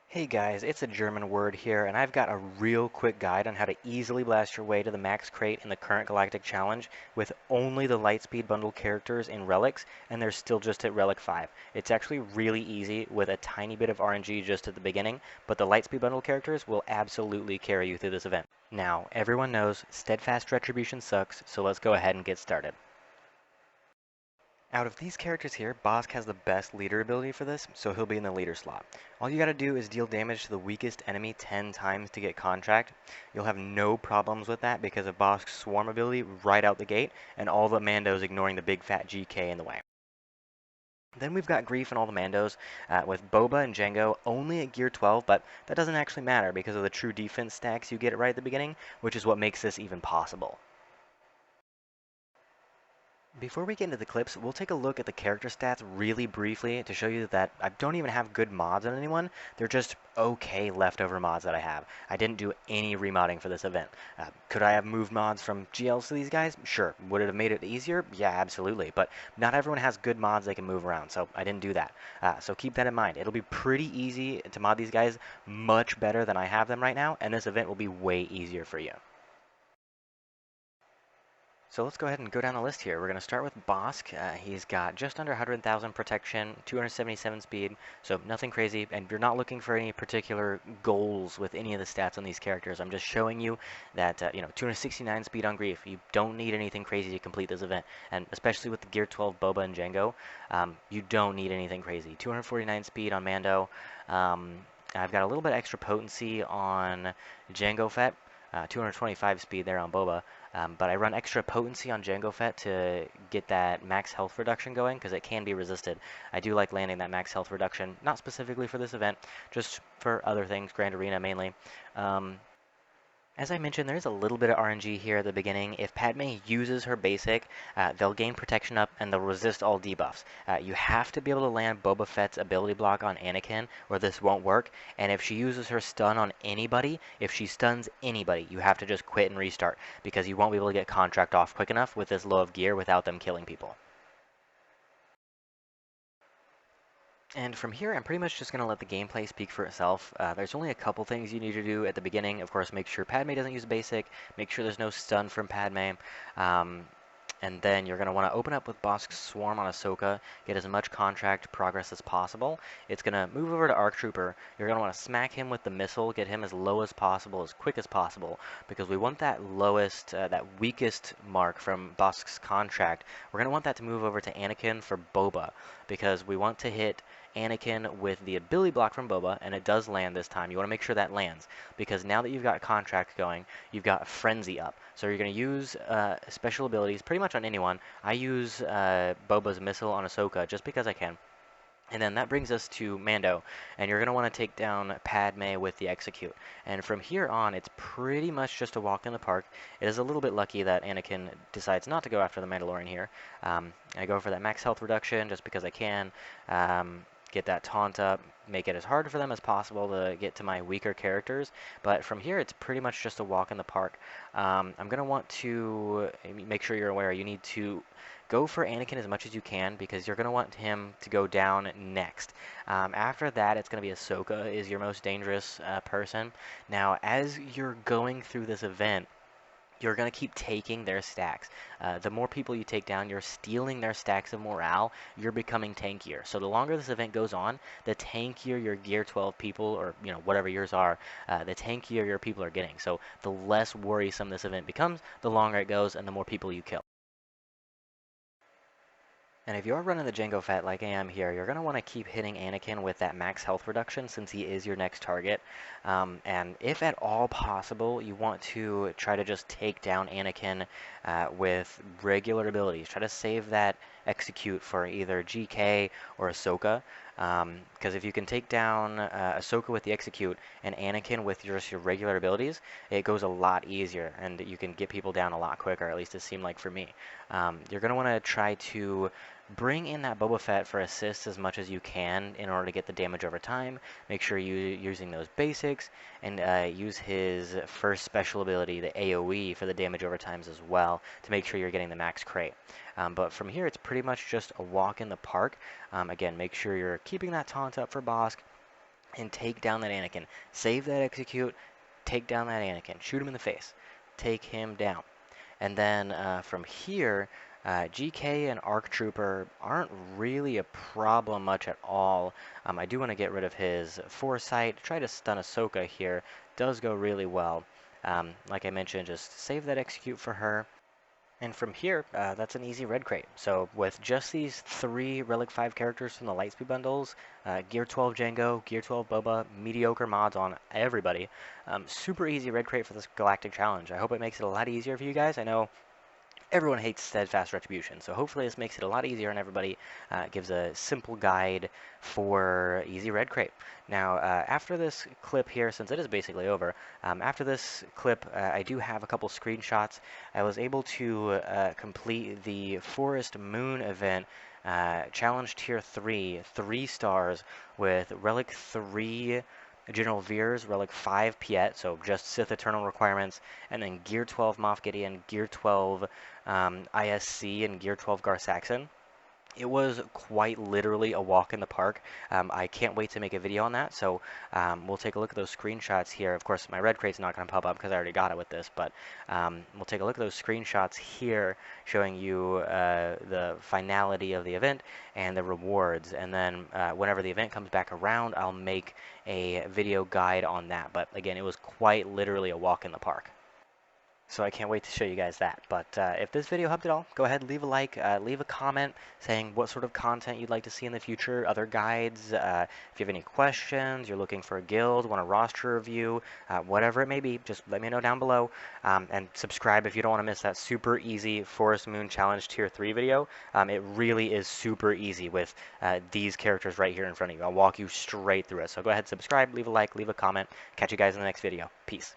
Hey guys, it's a German word here, and I've got a real quick guide on how to easily blast your way to the max crate in the current Galactic Challenge with only the Lightspeed Bundle characters in Relics, and they're still just at Relic 5. It's actually really easy with a tiny bit of RNG just at the beginning, but the Lightspeed Bundle characters will absolutely carry you through this event. Now, everyone knows Steadfast Retribution sucks, so let's go ahead and get started. Out of these characters here, Bossk has the best leader ability for this, so he'll be in the leader slot. All you gotta do is deal damage to the weakest enemy 10 times to get contract. You'll have no problems with that because of Bossk's swarm ability right out the gate, and all the Mandos ignoring the big fat GK in the way. Then we've got Greef and all the Mandos, with Boba and Jango only at Gear 12, but that doesn't actually matter because of the true defense stacks you get right at the beginning, which is what makes this even possible. Before we get into the clips, we'll take a look at the character stats really briefly to show you that I don't even have good mods on anyone. They're just okay leftover mods that I have. I didn't do any remodding for this event. Could I have moved mods from GLs to these guys? Sure. Would it have made it easier? Yeah, absolutely. But not everyone has good mods they can move around, so I didn't do that. So keep that in mind. It'll be pretty easy to mod these guys much better than I have them right now, and this event will be way easier for you. So let's go ahead and go down the list here. We're going to start with Bossk. He's got just under 100,000 protection, 277 speed, so nothing crazy, and you're not looking for any particular goals with any of the stats on these characters. I'm just showing you that, 269 speed on Greef. You don't need anything crazy to complete this event, and especially with the Gear 12 Boba and Jango, you don't need anything crazy. 249 speed on Mando. I've got a little bit extra potency on Jango Fett. 225 speed there on Boba, but I run extra potency on Jango Fett to get that max health reduction going because it can be resisted. I do like landing that max health reduction, not specifically for this event, just for other things, Grand Arena mainly. As I mentioned, there's a little bit of RNG here at the beginning. If Padme uses her basic, they'll gain protection up and they'll resist all debuffs. You have to be able to land Boba Fett's ability block on Anakin or this won't work. And if she uses her stun on anybody, if she stuns anybody, you have to just quit and restart because you won't be able to get contract off quick enough with this low of gear without them killing people. And from here, I'm pretty much just going to let the gameplay speak for itself. There's only a couple things you need to do at the beginning. Of course, make sure Padme doesn't use basic. Make sure there's no stun from Padme. And then you're going to want to open up with Bossk's Swarm on Ahsoka, get as much contract progress as possible. It's going to move over to ARC Trooper. You're going to want to smack him with the missile, get him as low as possible, as quick as possible, because we want that lowest, that weakest mark from Bossk's contract. We're going to want that to move over to Anakin for Boba, because we want to hit Anakin with the ability block from Boba, and it does land this time. You want to make sure that lands, because now that you've got contract going, you've got Frenzy up. So you're going to use special abilities pretty much on anyone. I use Boba's missile on Ahsoka just because I can. And then that brings us to Mando, and you're going to want to take down Padme with the Execute. And from here on, it's pretty much just a walk in the park. It is a little bit lucky that Anakin decides not to go after the Mandalorian here. I go for that max health reduction just because I can. Get that taunt up, make it as hard for them as possible to get to my weaker characters. But from here, it's pretty much just a walk in the park. I'm going to want to make sure you're aware you need to go for Anakin as much as you can because you're going to want him to go down next. After that, it's going to be Ahsoka is your most dangerous person. Now, as you're going through this event, you're going to keep taking their stacks. The more people you take down, you're stealing their stacks of morale. You're becoming tankier. So the longer this event goes on, the tankier your Gear 12 people, or whatever yours are, the tankier your people are getting. So the less worrisome this event becomes, the longer it goes, and the more people you kill. And if you're running the Jango Fett like I am here, you're going to want to keep hitting Anakin with that max health reduction since he is your next target. And if at all possible, you want to try to just take down Anakin with regular abilities. Try to save that execute for either GK or Ahsoka. Because if you can take down Ahsoka with the execute and Anakin with just your regular abilities, it goes a lot easier and you can get people down a lot quicker, at least it seemed like for me. You're going to want to try to bring in that Boba Fett for assists as much as you can in order to get the damage over time. Make sure you're using those basics and use his first special ability, the AoE, for the damage over times as well to make sure you're getting the max crate. But from here, it's pretty much just a walk in the park. Again, make sure you're keeping that taunt up for Bossk. and take down that Anakin. Save that execute, take down that Anakin. Shoot him in the face. Take him down. And then from here, GK and ARC Trooper aren't really a problem much at all. I do want to get rid of his Foresight. Try to stun Ahsoka here. Does go really well. Like I mentioned, just save that execute for her. And from here, that's an easy red crate. So with just these 3 Relic 5 characters from the Lightspeed Bundles, Gear 12 Jango, Gear 12 Boba, mediocre mods on everybody, super easy red crate for this Galactic Challenge. I hope it makes it a lot easier for you guys. I know everyone hates Steadfast Retribution, so hopefully this makes it a lot easier on everybody. Gives a simple guide for easy red crate. Now, after this clip here, since it is basically over, after this clip, I do have a couple screenshots. I was able to complete the Forest Moon event, Challenge Tier 3, 3 stars, with Relic 3 General Veers, Relic 5 Piet, so just Sith Eternal requirements, and then Gear 12 Moff Gideon, Gear 12 ISC, and Gear 12 Gar Saxon. It was quite literally a walk in the park. I can't wait to make a video on that, so we'll take a look at those screenshots here. Of course, my red crate's not going to pop up because I already got it with this, but we'll take a look at those screenshots here showing you the finality of the event and the rewards. And then whenever the event comes back around, I'll make a video guide on that. But again, it was quite literally a walk in the park. So I can't wait to show you guys that. But if this video helped at all, go ahead, leave a like, leave a comment saying what sort of content you'd like to see in the future, other guides, if you have any questions, you're looking for a guild, want a roster review, whatever it may be, just let me know down below. And subscribe if you don't want to miss that super easy Forest Moon Challenge Tier 3 video. It really is super easy with these characters right here in front of you. I'll walk you straight through it. So go ahead, subscribe, leave a like, leave a comment. Catch you guys in the next video. Peace.